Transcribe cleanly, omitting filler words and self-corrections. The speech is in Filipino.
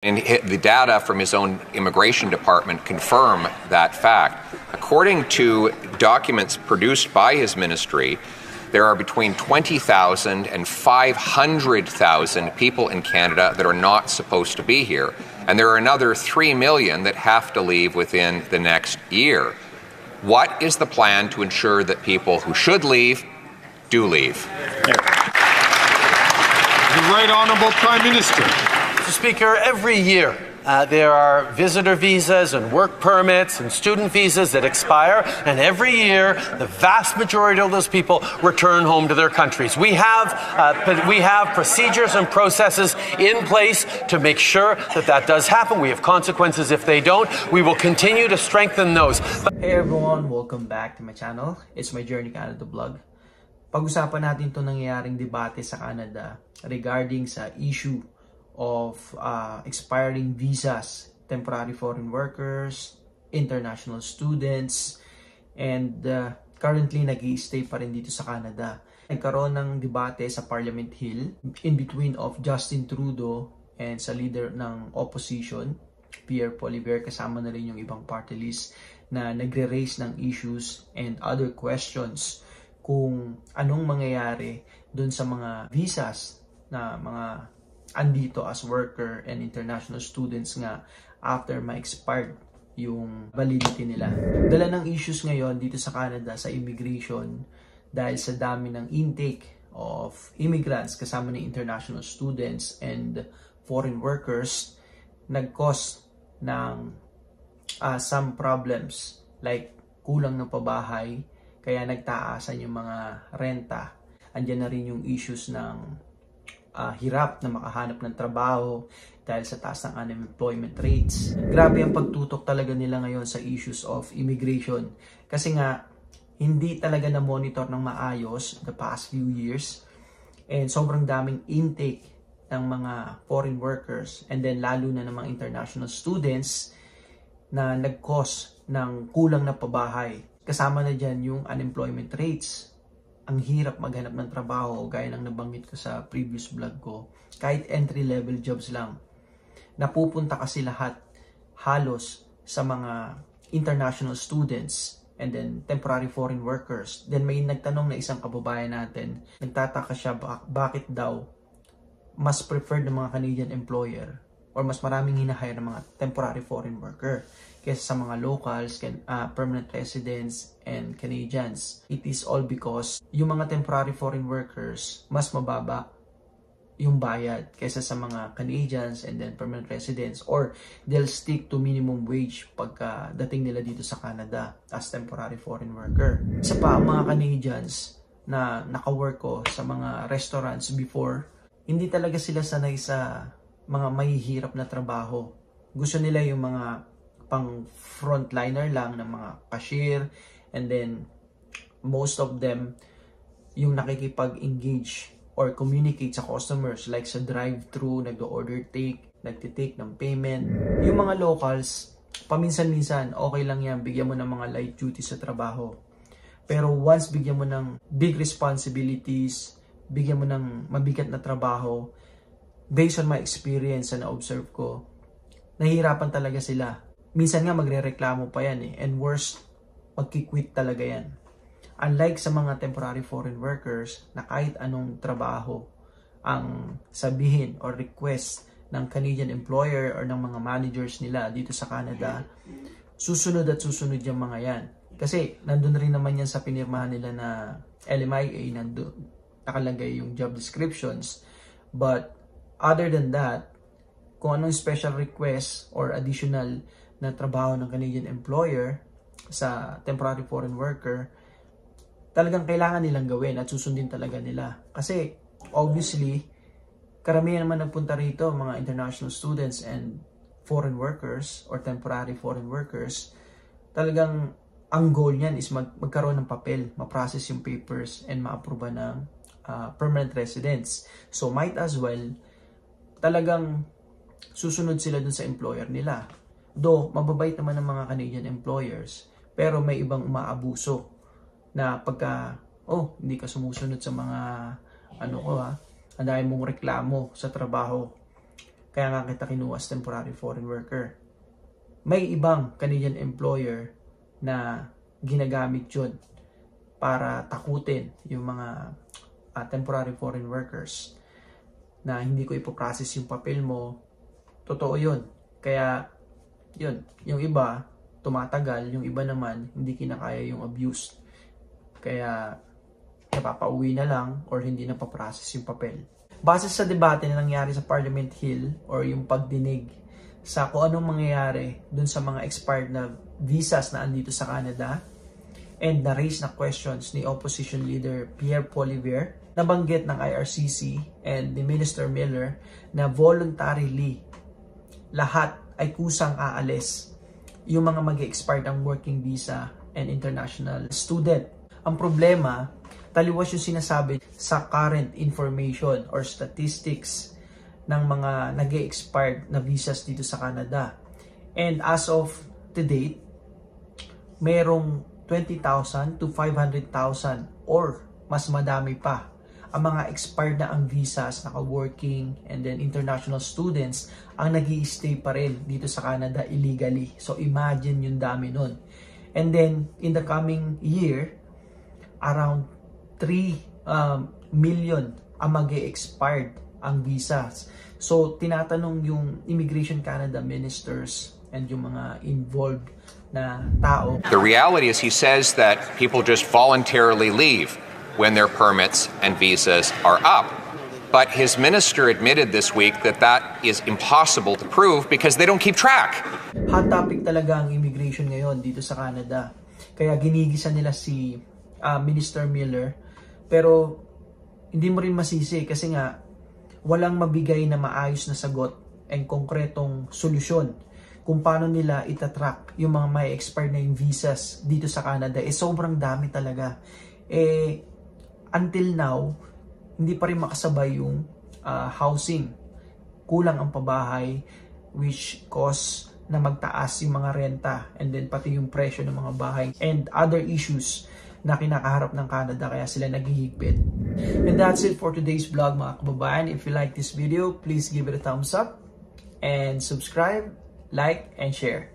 And the data from his own immigration department confirm that fact. According to documents produced by his ministry, there are between 20,000 and 500,000 people in Canada that are not supposed to be here. And there are another 3 million that have to leave within the next year. What is the plan to ensure that people who should leave do leave? The Right Honourable Prime Minister. Mr. Speaker, every year there are visitor visas and work permits and student visas that expire, and every year the vast majority of those people return home to their countries. We have procedures and processes in place to make sure that that does happen. We have consequences if they don't. We will continue to strengthen those. Hey everyone, welcome back to my channel. It's my Journey Canada vlog. Pag-usapan natin itong nangyayaring debate sa Canada regarding sa issue of expiring visas, temporary foreign workers, international students, and currently nag-i-stay pa rin dito sa Canada. Nagkaroon ng debate sa Parliament Hill in between of Justin Trudeau and sa leader ng opposition, Pierre Poilievre, kasama na rin yung ibang party list na nagre-raise ng issues and other questions kung anong mangyayari dun sa mga visas na mga andito as worker and international students nga after ma-expired yung validity nila. Dala ng issues ngayon dito sa Canada sa immigration dahil sa dami ng intake of immigrants kasama ng international students and foreign workers, nag-cause ng some problems like kulang ng pabahay, kaya nagtaasan yung mga renta. Andiyan na rin yung issues ng hirap na makahanap ng trabaho dahil sa taas ng unemployment rates. Grabe ang pagtutok talaga nila ngayon sa issues of immigration. Kasi nga, hindi talaga na-monitor ng maayos the past few years. And sobrang daming intake ng mga foreign workers and then lalo na ng mga international students na nag-cause ng kulang na pabahay. Kasama na dyan yung unemployment rates. Ang hirap maghanap ng trabaho, gaya ng nabanggit ko sa previous vlog ko. Kahit entry-level jobs lang. Napupunta kasi lahat halos sa mga international students and then temporary foreign workers. Then may nagtanong na isang kababayan natin, nagtataka siya bakit daw mas preferred ng mga Canadian employer or mas maraming hinahire ng mga temporary foreign worker kaysa sa mga locals, permanent residents, and Canadians. It is all because yung mga temporary foreign workers, mas mababa yung bayad kaysa sa mga Canadians and then permanent residents, or they'll stick to minimum wage pagka dating nila dito sa Canada as temporary foreign worker. Isa pa, mga Canadians na naka-work ko sa mga restaurants before, hindi talaga sila sanay sa mga mahihirap na trabaho. Gusto nila yung mga pang frontliner lang ng mga cashier, and then most of them yung nakikipag-engage or communicate sa customers like sa drive-thru, nag-order take, nagtitake ng payment. Yung mga locals, paminsan-minsan okay lang yan, bigyan mo ng mga light duty sa trabaho. Pero once bigyan mo ng big responsibilities, bigyan mo ng mabigat na trabaho, based on my experience na na-observe ko, nahihirapan talaga sila. Minsan nga magre-reklamo pa yan and worst, magkikwit talaga yan. Unlike sa mga temporary foreign workers na kahit anong trabaho ang sabihin or request ng Canadian employer or ng mga managers nila dito sa Canada, susunod at susunod yung mga yan. Kasi nandun rin naman yan sa pinirmahan nila na LMIA, nandun nakalagay yung job descriptions. But other than that, kung anong special request or additional na trabaho ng Canadian employer sa temporary foreign worker, talagang kailangan nilang gawin at susundin talaga nila. Kasi obviously, karamihan naman nagpunta rito, mga international students and foreign workers or temporary foreign workers, talagang ang goal niyan is magkaroon ng papel, ma-process yung papers and ma-approve ng permanent residents. So might as well, talagang susunod sila dun sa employer nila. Though, mababait naman ng mga Canadian employers, pero may ibang umaabuso na pagka, hindi ka sumusunod sa mga, ang dami mong reklamo sa trabaho. Kaya nga kita kinuha as temporary foreign worker. May ibang Canadian employer na ginagamit yun para takutin yung mga temporary foreign workers na hindi ko ipoprocess yung papel mo. Totoo yun. Kaya yun, yung iba tumatagal, yung iba naman hindi kinakaya yung abuse. Kaya napapauwi na lang or hindi na paprocess yung papel. Base sa debate na nangyari sa Parliament Hill or yung pagdinig sa kung anong mangyayari dun sa mga expired na visas na andito sa Canada and na-raise na questions ni Opposition Leader Pierre Poilievre, nabanggit ng IRCC and ni Minister Miller na voluntarily lahat ay kusang aalis yung mga mag-expire ng working visa and international student. Ang problema, taliwas yung sinasabi sa current information or statistics ng mga nag-expired na visas dito sa Canada. And as of to date, merong 20,000 to 500,000 or mas madami pa ang mga expired na ang visas, naka-working, and then international students ang nag-i-stay pa rin dito sa Canada illegally. So imagine yung dami nun. And then in the coming year, around 3 million ang mag-expired ang visas. So tinatanong yung Immigration Canada ministers and yung mga involved na tao. The reality is he says that people just voluntarily leave when their permits and visas are up. But his minister admitted this week that that is impossible to prove because they don't keep track. Hot topic talaga ang immigration ngayon dito sa Canada. Kaya ginigisa nila si Minister Miller. Pero hindi mo rin masisi kasi nga walang mabigay na maayos na sagot and konkretong solusyon kung paano nila itatrack yung mga may expired na yung visas dito sa Canada. Sobrang dami talaga. Until now, hindi pa rin makasabay yung housing. Kulang ang pabahay, which cause na magtaas yung mga renta and then pati yung presyo ng mga bahay and other issues na kinakaharap ng Canada kaya sila naghihigpit. And that's it for today's vlog mga kababayan. If you like this video, please give it a thumbs up and subscribe, like, and share.